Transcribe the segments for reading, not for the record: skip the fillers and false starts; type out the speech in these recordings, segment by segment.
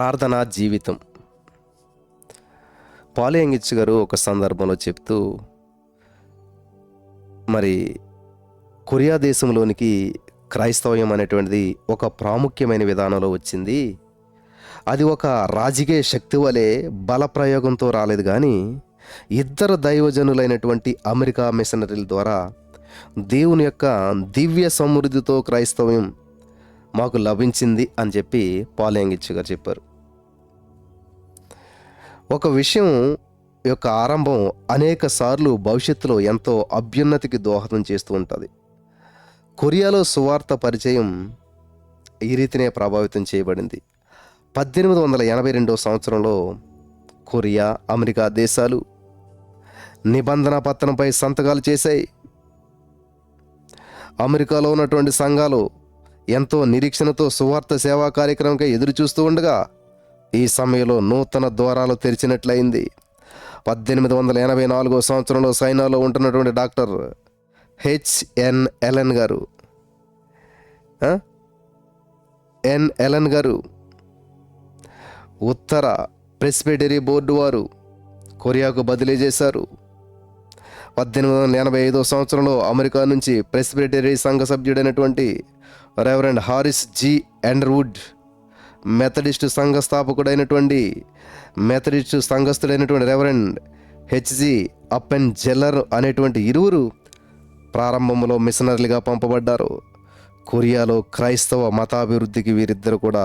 ప్రార్థనా జీవితం. పాల్ యంగిచ్ గారు ఒక సందర్భంలో చెప్తూ, మరి కొరియా దేశంలోనికి క్రైస్తవ్యం అనేటువంటిది ఒక ప్రాముఖ్యమైన విధానంలో వచ్చింది. అది ఒక రాజకీయ శక్తి వలె బలప్రయోగంతో రాలేదు కానీ, ఇద్దరు దైవజనులైనటువంటి అమెరికా మిషనరీల ద్వారా దేవుని యొక్క దివ్య సమృద్ధితో క్రైస్తవ్యం మాకు లభించింది అని చెప్పి పాల్ యంగిచ్ గారు చెప్పారు. ఒక విషయం యొక్క ఆరంభం అనేక సార్లు భవిష్యత్తులో ఎంతో అభ్యున్నతికి దోహదం చేస్తూ ఉంటుంది. కొరియాలో సువార్త పరిచయం ఈ రీతినే ప్రభావితం చేయబడింది. 1882 సంవత్సరంలో కొరియా, అమెరికా దేశాలు నిబంధన పత్రంపై సంతకాలు చేశాయి. అమెరికాలో ఉన్నటువంటి సంఘాలు ఎంతో నిరీక్షణతో సువార్త సేవా కార్యక్రమంకై ఎదురు చూస్తూ ఉండగా ఈ సమయంలో నూతన ద్వారాలు తెరిచినట్లయింది. 1884 సంవత్సరంలో చైనాలో ఉంటున్నటువంటి డాక్టర్ హెచ్ఎన్ ఎలన్ గారు ఉత్తర ప్రెస్బిటరీ బోర్డు వారు కొరియాకు బదిలీ చేశారు. 1885 సంవత్సరంలో అమెరికా నుంచి ప్రెస్బిటరీ సంఘ సభ్యుడైనటువంటి reverend Harris G Underwood, Methodist సంఘస్థుడైనటువంటి రెవరెండ్ హెచ్జి అప్పెన్ జెల్లర్ అనేటువంటి ఇరువురు ప్రారంభంలో మిషనరీలుగా పంపబడ్డారు. కొరియాలో క్రైస్తవ మతాభివృద్ధికి వీరిద్దరు కూడా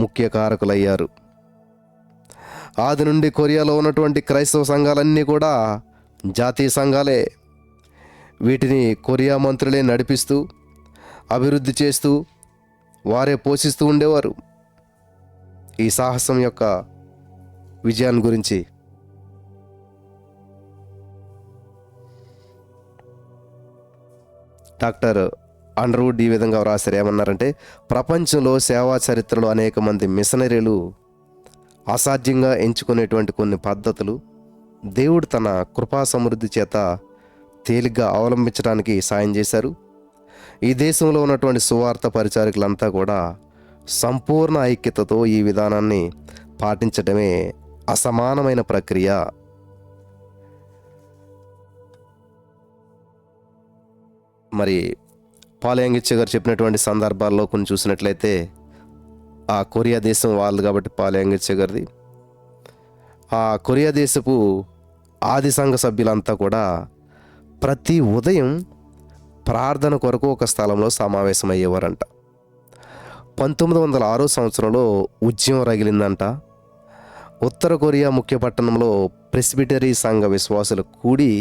ముఖ్య కారకులయ్యారు. ఆది నుండి కొరియాలో ఉన్నటువంటి క్రైస్తవ సంఘాలన్నీ కూడా జాతీయ సంఘాలే. వీటిని కొరియా మంత్రులే నడిపిస్తూ అభివృద్ధి చేస్తూ వారే పోషిస్తూ ఉండేవారు. ఈ సాహసం యొక్క విజయాన్ని గురించి డాక్టర్ అండర్వుడ్ ఈ విధంగా వ్రాసారు. ఏమన్నారంటే, ప్రపంచంలో సేవా చరిత్రలో అనేక మంది మిషనరీలు అసాధ్యంగా ఎంచుకునేటువంటి కొన్ని పద్ధతులు దేవుడు తన కృపా సమృద్ధి చేత తేలిగ్గా అవలంబించడానికి సాయం చేశారు. ఈ దేశంలో ఉన్నటువంటి సువార్త పరిచారకులంతా కూడా సంపూర్ణ ఐక్యతతో ఈ విధానాన్ని పాటించడమే అసమానమైన ప్రక్రియ. మరి పాల్ యంగిచ్ గారు చెప్పినటువంటి సందర్భాల్లో కొన్ని చూసినట్లయితే, ఆ కొరియా దేశం వాళ్ళు కాబట్టి పాల్ యంగిచ్ గారిది, ఆ కొరియా దేశపు ఆది సంఘ సభ్యులంతా కూడా ప్రతి ఉదయం ప్రార్థన కొరకు ఒక స్థలంలో సమావేశమయ్యేవారంట. 1906 సంవత్సరంలో ఉద్యమం రగిలిందంట. ఉత్తర కొరియా ముఖ్య పట్టణంలో ప్రెస్బిటరీ సంఘ విశ్వాసులు కూడి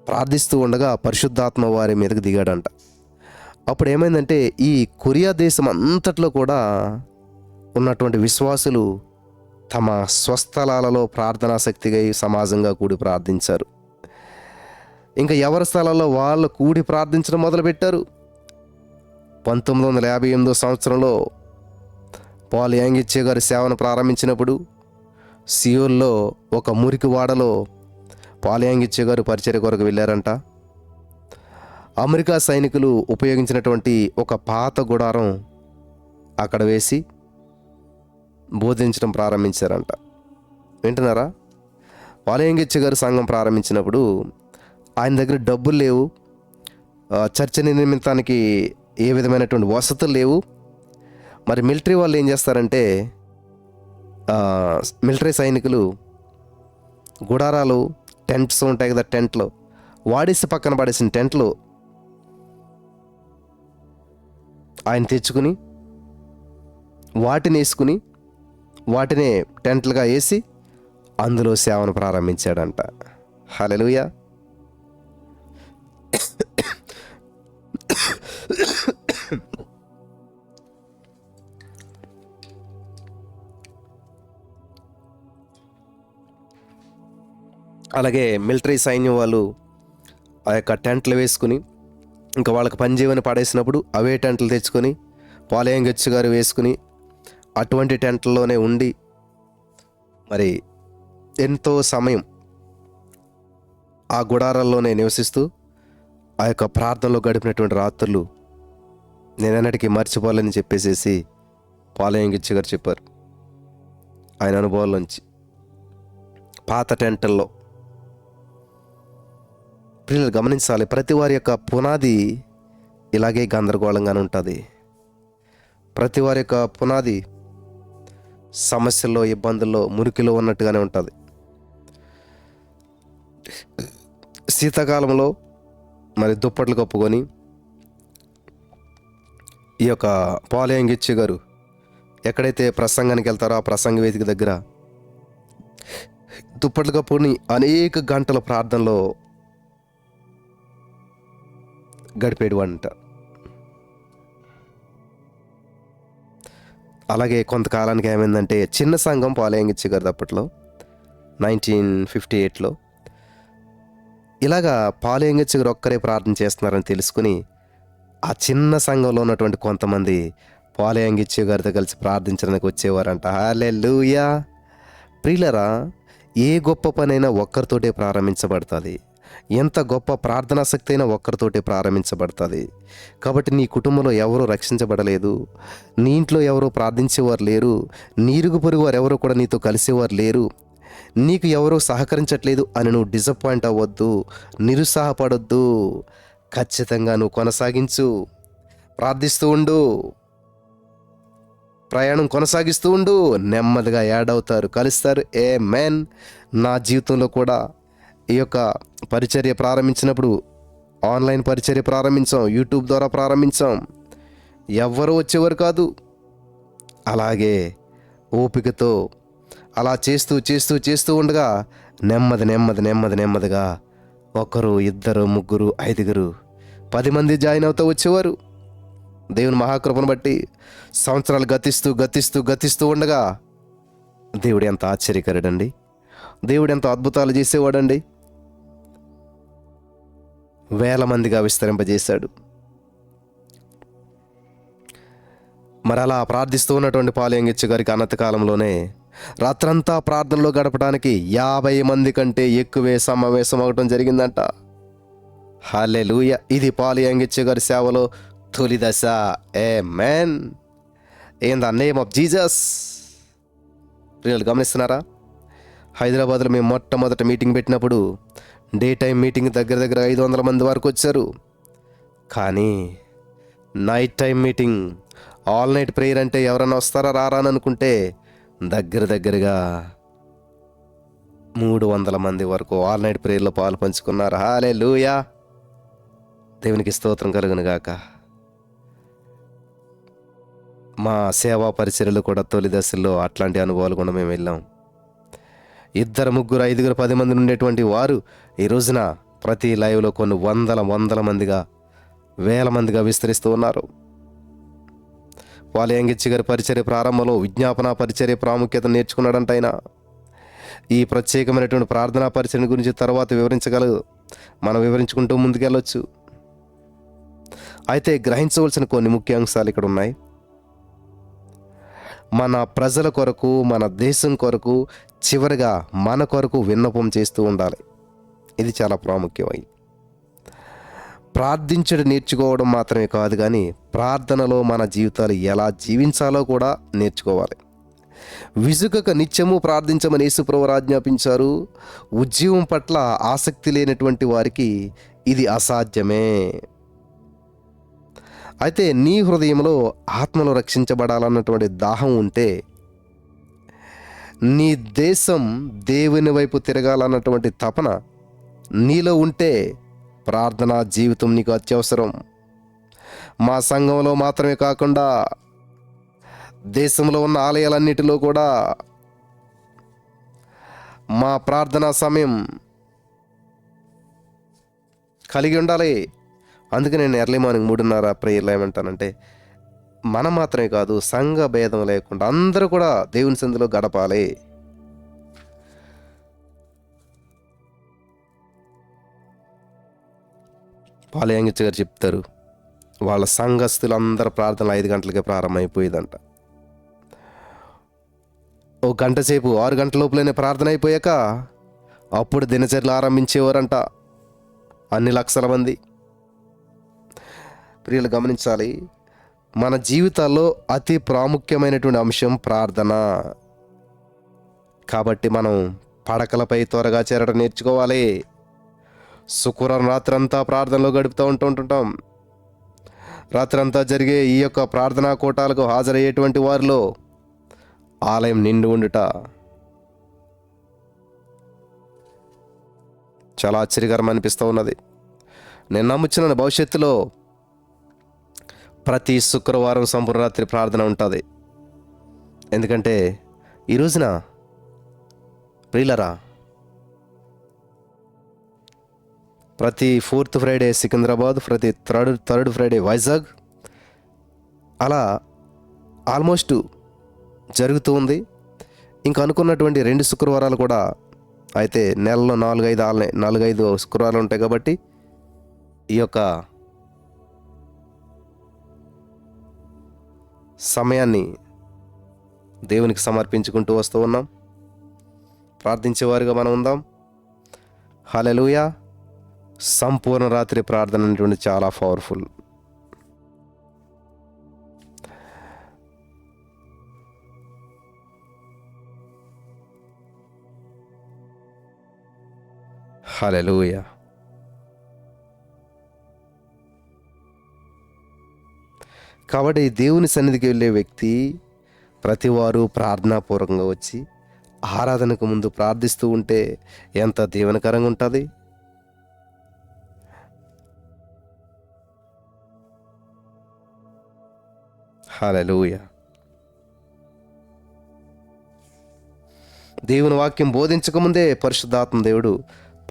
ప్రార్థిస్తూ ఉండగా పరిశుద్ధాత్మ వారి మీదకి దిగాడంట. అప్పుడు ఏమైందంటే, ఈ కొరియా దేశం అంతట్లో కూడా ఉన్నటువంటి విశ్వాసులు తమ స్వస్థలాలలో ప్రార్థనా శక్తిగా సమాజంగా కూడి ప్రార్థించారు. ఇంకా ఎవరి స్థలాల్లో వాళ్ళు కూడి ప్రార్థించడం మొదలుపెట్టారు. 1958 సంవత్సరంలో పాల్ యంగిచ్ గారి సేవను ప్రారంభించినప్పుడు సియోల్లో ఒక మురికి వాడలో పాల్ యంగిచ్ గారు పరిచర్య కొరకు వెళ్ళారంట. అమెరికా సైనికులు ఉపయోగించినటువంటి ఒక పాత గుడారం అక్కడ వేసి బోధించడం ప్రారంభించారంట. వింటున్నారా? పాల్ యంగిచ్ గారు సంఘం ప్రారంభించినప్పుడు ఆయన దగ్గర డబ్బులు లేవు, చర్చ నిమిత్తానికి ఏ విధమైనటువంటి వసతులు లేవు. మరి మిలిటరీ వాళ్ళు ఏం చేస్తారంటే, మిలిటరీ సైనికులు గుడారాలు, టెంట్స్ ఉంటాయి కదా, టెంట్లు వాడేసి పక్కన పడేసిన టెంట్లు ఆయన తెచ్చుకుని వాటిని వేసుకుని వాటినే టెంట్లుగా వేసి అందులో సేవను ప్రారంభించాడంట. హల్లెలూయా. అలాగే మిలిటరీ సైన్యం వాళ్ళు ఆ యొక్క టెంట్లు వేసుకుని ఇంకా వాళ్ళకి పనిచేయమని పడేసినప్పుడు అవే టెంట్లు తెచ్చుకొని పాల్ యంగిచ్ గారు వేసుకుని అటువంటి టెంట్లలోనే ఉండి మరి ఎంతో సమయం ఆ గుడారాల్లోనే నివసిస్తూ ఆ యొక్క ప్రార్థనలో గడిపినటువంటి రాత్రులు నేనన్నటికీ మర్చిపోవాలని చెప్పేసి పాల్ యంగిచ్ గారు చెప్పారు. ఆయన అనుభవాల్లోంచి. పాత టెంటల్లో పిల్లలు గమనించాలి, ప్రతి వారి యొక్క పునాది ఇలాగే గందరగోళంగానే ఉంటుంది. ప్రతి వారి యొక్క పునాది సమస్యల్లో, ఇబ్బందుల్లో, మురికిలో ఉన్నట్టుగానే ఉంటుంది. శీతాకాలంలో మరి దుప్పట్లు కప్పుకొని ఈ యొక్క పాలయంగిచ్చి గారు ఎక్కడైతే ప్రసంగానికి వెళ్తారో ఆ ప్రసంగ వేదిక దగ్గర దుప్పట్లు కప్పుకొని అనేక గంటల ప్రార్థనలో గడిపేడువంట. అలాగే కొంతకాలానికి ఏమైందంటే చిన్న సంఘం పాలయంగిచ్చి గారు అప్పట్లో 1958లో ఇలాగా పాలయంగిచ్చి గారు ఒక్కరే ప్రార్థన చేస్తున్నారని తెలుసుకుని ఆ చిన్న సంఘంలో ఉన్నటువంటి కొంతమంది పాలయంగిచ్చి గారితో కలిసి ప్రార్థించడానికి వచ్చేవారంట. హల్లెలూయా. ప్రియులరా, ఏ గొప్ప పనైనా ఒక్కరితోటే ప్రారంభించబడుతుంది. ఎంత గొప్ప ప్రార్థనాశక్తి అయినా ఒక్కరితోటే ప్రారంభించబడుతుంది. కాబట్టి నీ కుటుంబంలో ఎవరూ రక్షించబడలేదు, నీ ఇంట్లో ఎవరో ప్రార్థించేవారు లేరు, నీరుగు పొరుగు వారు ఎవరో కూడా నీతో కలిసేవారు లేరు, నీకు ఎవరో సహకరించట్లేదు అని నువ్వు డిసప్పాయింట్ అవ్వద్దు, నిరుత్సాహపడొద్దు. ఖచ్చితంగా నువ్వు కొనసాగించు, ప్రార్థిస్తూ ఉండు, ప్రయాణం కొనసాగిస్తూ ఉండు. నెమ్మదిగా యాడ్ అవుతారు, కలుస్తారు. ఆమేన్. నా జీవితంలో కూడా ఈ యొక్క పరిచర్య ప్రారంభించినప్పుడు ఆన్లైన్ పరిచర్య ప్రారంభించాం, యూట్యూబ్ ద్వారా ప్రారంభించాం. ఎవ్వరూ వచ్చేవారు కాదు. అలాగే ఓపికతో అలా చేస్తూ చేస్తూ చేస్తూ ఉండగా నెమ్మదిగా ఒకరు, ఇద్దరు, ముగ్గురు, ఐదుగురు, 10 మంది జాయిన్ అవుతూ వచ్చేవారు. దేవుని మహాకృపను బట్టి సంవత్సరాలు గతిస్తూ ఉండగా దేవుడు ఎంత ఆశ్చర్యకరుడండి, దేవుడు ఎంత అద్భుతాలు చేసేవాడండి. వేల మందిగా విస్తరింపజేశాడు. మరి అలా ప్రార్థిస్తూ ఉన్నటువంటి పాలయంగిచ్చి గారికి అనంత కాలంలోనే రాత్రంతా ప్రార్థనలో గడపడానికి 50 మంది కంటే ఎక్కువే సమావేశం అవడం జరిగిందంట. హల్లెలూయా. ఇది పాలయంగిచ్చి గారి సేవలో తొలి దశ. Amen. In the name of Jesus. ప్రియులు గమనిస్తున్నారా? హైదరాబాద్లో మేము మొట్టమొదటి మీటింగ్ పెట్టినప్పుడు డే టైం మీటింగ్ దగ్గర 500 మంది వరకు వచ్చారు. కానీ night time meeting, all night prayer అంటే ఎవరైనా వస్తారా రారా అని అనుకుంటే దగ్గరగా 300 మంది వరకు ఆల్ నైట్ ప్రేయర్లో పాలు పంచుకున్నారు. హల్లెలూయా. దేవునికి స్తోత్రం కలుగును గాక. మా సేవా పరిచర్యలు కూడా తొలి దశల్లో అట్లాంటి అనుభవాలు కూడా మేము వెళ్ళాం. 2, 3, 5, 10 మంది ఉండేటువంటి వారు ఈ రోజున ప్రతి లైవ్లో కొన్ని వందల మందిగా, వేల మందిగా విస్తరిస్తూ ఉన్నారు. పాలయంగిచ్చి గారి పరిచర్య ప్రారంభంలో విజ్ఞాపన పరిచర్య ప్రాముఖ్యత నేర్చుకున్నాడంట ఆయన. ఈ ప్రత్యేకమైనటువంటి ప్రార్థనా పరిచర్య గురించి తర్వాత మనం వివరించుకుంటూ ముందుకెళ్ళొచ్చు. అయితే గ్రహించవలసిన కొన్ని ముఖ్య అంశాలు ఇక్కడ ఉన్నాయి. మన ప్రజల కొరకు, మన దేశం కొరకు, చివరిగా మన కొరకు విన్నపం చేస్తూ ఉండాలి. ఇది చాలా ప్రాముఖ్యమై ప్రార్థించడం నేర్చుకోవడం మాత్రమే కాదు, కానీ ప్రార్థనలో మన జీవితాలు ఎలా జీవించాలో కూడా నేర్చుకోవాలి. విసుగక నిత్యము ప్రార్థించమని యేసుప్రభువు ఆజ్ఞాపించారు. ఉద్యోగం పట్ల ఆసక్తి లేనటువంటి వారికి ఇది అసాధ్యమే. అయితే నీ హృదయంలో ఆత్మలో రక్షించబడాలన్నటువంటి దాహం ఉంటే, నీ దేశం దేవుని వైపు తిరగాలన్నటువంటి తపన నీలో ఉంటే ప్రార్థనా జీవితం నీకు అత్యవసరం. మా సంఘంలో మాత్రమే కాకుండా దేశంలో ఉన్న ఆలయాలన్నిటిలో కూడా మా ప్రార్థనా సమయం కలిగి ఉండాలి. అందుకే నేను ఎర్లీ మార్నింగ్ 3:30 ప్రేయర్లు ఏమంటానంటే, మనం మాత్రమే కాదు, సంఘ భేదం లేకుండా అందరూ కూడా దేవుని సన్నిధిలో గడపాలి. పాలయంగిచ్చి గారు చెప్తారు, వాళ్ళ సంఘస్థులందరూ ప్రార్థనలు 5 గంటలకే ప్రారంభమైపోయేదంట. ఓ గంట సేపు 6 గంటల లోపలనే ప్రార్థన అయిపోయాక అప్పుడు దినచర్యలు ఆరంభించేవారంట అన్ని లక్షల మంది. ప్రియులు గమనించాలి, మన జీవితాల్లో అతి ప్రాముఖ్యమైనటువంటి అంశం ప్రార్థన. కాబట్టి మనం పడకలపై త్వరగా చేరడం నేర్చుకోవాలి. శుక్రవారం రాత్రంతా ప్రార్థనలో గడుపుతూ ఉంటుంటాం. రాత్రంతా జరిగే ఈ యొక్క ప్రార్థనా కూటాలకు హాజరయ్యేటువంటి వారిలో ఆలయం నిండి ఉండుట చాలా ఆశ్చర్యకరం అనిపిస్తూ ఉన్నది. నేను నమ్ముచున్న భవిష్యత్తులో ప్రతి శుక్రవారం సంపూర్ణ రాత్రి ప్రార్థన ఉంటుంది. ఎందుకంటే ఈ రోజున ప్రియులరా, ప్రతి 4th ఫ్రైడే సికింద్రాబాద్, ప్రతి థర్డ్ ఫ్రైడే వైజాగ్, అలా ఆల్మోస్ట్ జరుగుతూ ఉంది. ఇంకా అనుకున్నటువంటి 2 శుక్రవారాలు కూడా అయితే నెలలో 4-5 శుక్రవారాలు ఉంటాయి. కాబట్టి ఈ యొక్క సమయాన్ని దేవునికి సమర్పించుకుంటూ వస్తూ ఉన్నాం. ప్రార్థించేవారుగా మనం ఉందాం. హల్లెలూయా. సంపూర్ణ రాత్రి ప్రార్థన అనేటువంటి చాలా పవర్ఫుల్. హల్లెలూయా. కాబట్టి దేవుని సన్నిధికి వెళ్ళే వ్యక్తి ప్రతివారు ప్రార్థనాపూర్వకంగా వచ్చి ఆరాధనకు ముందు ప్రార్థిస్తూ ఉంటే ఎంత దీవెనకరంగా ఉంటుంది. హల్లెలూయా. దేవుని వాక్యం బోధించకముందే పరిశుద్ధాత్మ దేవుడు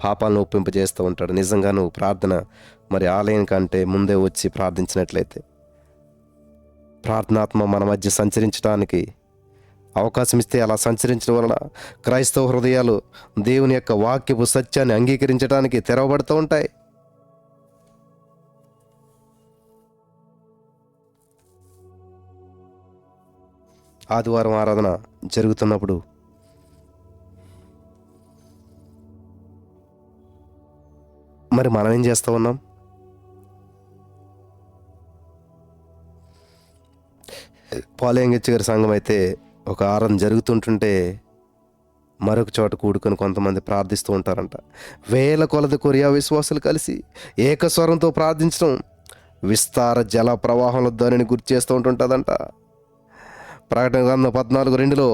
పాపాలను ఒప్పింపజేస్తూ ఉంటాడు. నిజంగా నువ్వు ప్రార్థన మరి ఆలయం కంటే ముందే వచ్చి ప్రార్థించినట్లయితే ప్రార్థనాత్మ మన మధ్య సంచరించడానికి అవకాశం ఇస్తే అలా సంచరించడం వలన క్రైస్తవ హృదయాలు దేవుని యొక్క వాక్యపు సత్యాన్ని అంగీకరించడానికి తెరవబడుతూ ఉంటాయి. ఆదివారం ఆరాధన జరుగుతున్నప్పుడు మరి మనం ఏం చేస్తూ ఉన్నాం? పాలయంగిచ్చి గారి సంఘం అయితే ఒక ఆరాధన జరుగుతుంటుంటే మరొక చోట కూడుకొని కొంతమంది ప్రార్థిస్తూ ఉంటారంట. వేల కొలది కొరియా విశ్వాసులు కలిసి ఏకస్వరంతో ప్రార్థించడం విస్తార జల ప్రవాహంలో ధ్వనిని గుర్తు చేస్తూ ఉంటుంటుందంట. ప్రకటన గ్రంథం 14:2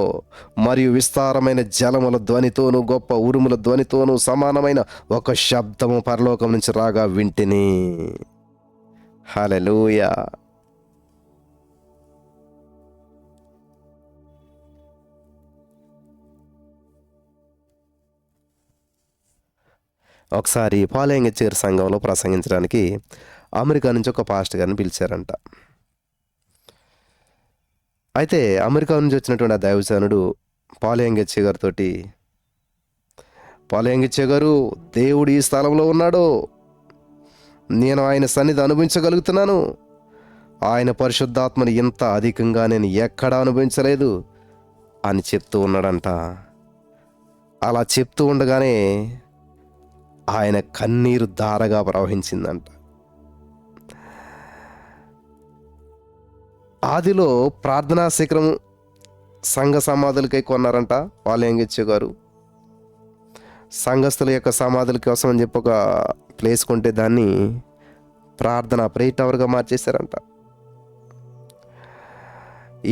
మరియు విస్తారమైన జలముల ధ్వనితోనూ గొప్ప ఉరుముల ధ్వనితోనూ సమానమైన ఒక శబ్దము పరలోకం నుంచి రాగా వింటిని. హల్లెలూయా. ఒకసారి పాలయంగిచ్చి గారి సంఘంలో ప్రసంగించడానికి అమెరికా నుంచి ఒక పాస్టర్ గారిని పిలిచారంట. అయితే అమెరికా నుంచి వచ్చినటువంటి ఆ దైవజనుడు పాలయంగిచ్చి గారితో, పాలయంగిచ్చి గారు, దేవుడు ఈ స్థలంలో ఉన్నాడు, నేను ఆయన సన్నిధి అనుభవించగలుగుతున్నాను, ఆయన పరిశుద్ధాత్మని ఇంత అధికంగా నేను ఎక్కడా అనుభవించలేదు అని చెప్తూ ఉన్నాడంట. అలా చెప్తూ ఉండగానే ఆయన కన్నీరు ధారగా ప్రవహించిందంట. ఆదిలో ప్రార్థనా శిఖరం సంఘ సమాధులకై కొన్నారంట పాలయంగిచ్చి గారు. సంఘస్థుల యొక్క సమాధుల కోసం అని చెప్పి ఒక ప్లేస్ కొంటే దాన్ని ప్రార్థన ప్రే టవర్గా మార్చేశారంట.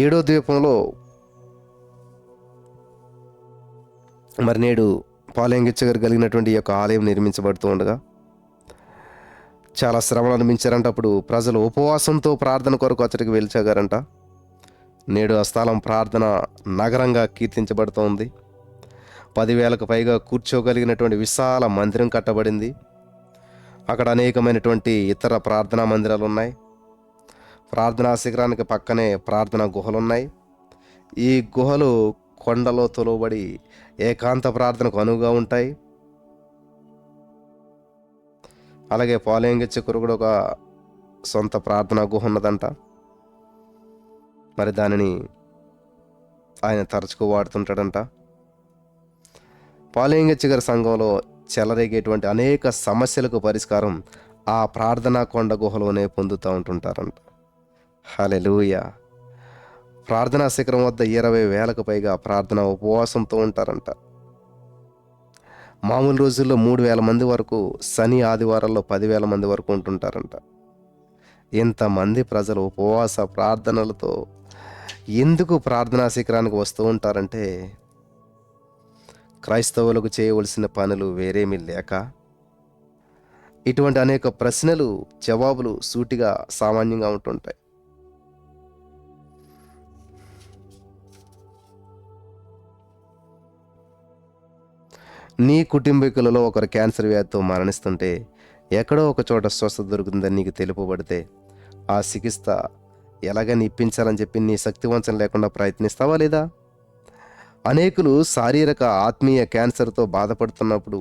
7వ ద్వీపంలో మరి నేడు పాలయంగిచ్చి గారు కలిగినటువంటి ఈ యొక్క ఆలయం నిర్మించబడుతూ ఉండగా చాలా శ్రమలు అనిపించారంట. అప్పుడు ప్రజలు ఉపవాసంతో ప్రార్థన కొరకు అచ్చటికి వెలిచాగారంట. నేడు ఆ స్థలం ప్రార్థన నగరంగా కీర్తించబడుతూ ఉంది. 10,000కు పైగా కూర్చోగలిగినటువంటి విశాల మందిరం కట్టబడింది. అక్కడ అనేకమైనటువంటి ఇతర ప్రార్థనా మందిరాలు ఉన్నాయి. ప్రార్థనా శిఖరానికి పక్కనే ప్రార్థనా గుహలు ఉన్నాయి. ఈ గుహలు కొండలో తొలవబడి ఏకాంత ప్రార్థనకు అనువుగా ఉంటాయి. అలాగే పాలయంగిచ్చి కూడా ఒక సొంత ప్రార్థనా గుహ ఉన్నదంట. మరి దానిని ఆయన తరచుగా వాడుతుంటాడంట. పాలయంగిచ్చి గారి సంఘంలో చెలరేగేటువంటి అనేక సమస్యలకు పరిష్కారం ఆ ప్రార్థనా కొండ గుహలోనే పొందుతూ ఉంటుంటారంట. హల్లెలూయా. ప్రార్థనా శిఖరం వద్ద 20,000కు పైగా ప్రార్థన ఉపవాసంతో ఉంటారంట. మామూలు రోజుల్లో 3,000 మంది వరకు, శని ఆదివారాల్లో 10,000 మంది వరకు ఉంటుంటారంట. ఇంతమంది ప్రజలు ఉపవాస ప్రార్థనలతో ఎందుకు ప్రార్థనా శిఖరానికి వస్తూ ఉంటారంటే, క్రైస్తవులకు చేయవలసిన పనులు వేరేమీ లేక? ఇటువంటి అనేక ప్రశ్నలు, జవాబులు సూటిగా సామాన్యంగా ఉంటుంటాయి. నీ కుటుంబీకులలో ఒకరు క్యాన్సర్ వ్యాధితో మరణిస్తుంటే ఎక్కడో ఒక చోట స్వస్థత దొరుకుతుందని నీకు తెలుపబడితే ఆ చికిత్స ఎలాగని ఇప్పించాలని చెప్పి నీ శక్తివంచన లేకుండా ప్రయత్నిస్తావా లేదా? అనేకులు శారీరక ఆత్మీయ క్యాన్సర్తో బాధపడుతున్నప్పుడు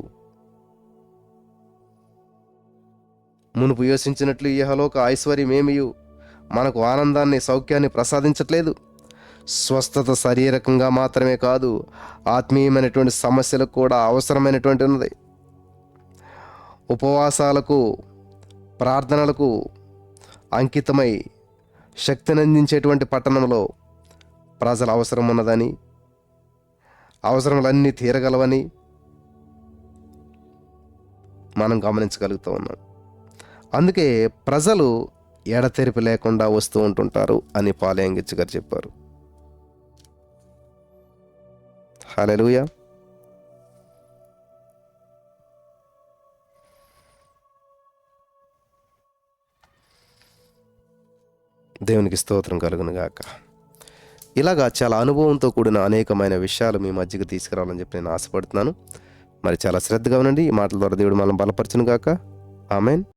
మునుపు యోచించినట్లు ఇహలోక ఐశ్వర్యమేమియు మనకు ఆనందాన్ని, సౌఖ్యాన్ని ప్రసాదించట్లేదు. స్వస్థత శారీరకంగా మాత్రమే కాదు, ఆత్మీయమైనటువంటి సమస్యలకు కూడా అవసరమైనటువంటి ఉన్నది. ఉపవాసాలకు, ప్రార్థనలకు అంకితమై శక్తిని అందించేటువంటి పట్టణంలో ప్రజల అవసరం ఉన్నదని, అవసరములన్నీ తీరగలవని మనం గమనించగలుగుతూ ఉన్నాం. అందుకే ప్రజలు ఎడతెరిపి లేకుండా వస్తూ ఉంటుంటారు అని పాలయంగిచ్చి గారు చెప్పారు. హల్లెలూయా. దేవునికి స్తోత్రం కలుగును గాక. ఇలాగా చాలా అనుభవంతో కూడిన అనేకమైన విషయాలు మీ మధ్యకి తీసుకురావాలని చెప్పి నేను ఆశపడుతున్నాను. మరి చాలా శ్రద్ధగా ఉండండి. ఈ మాటల ద్వారా దేవుడు మనం బలపరచును గాక. ఆమెన్.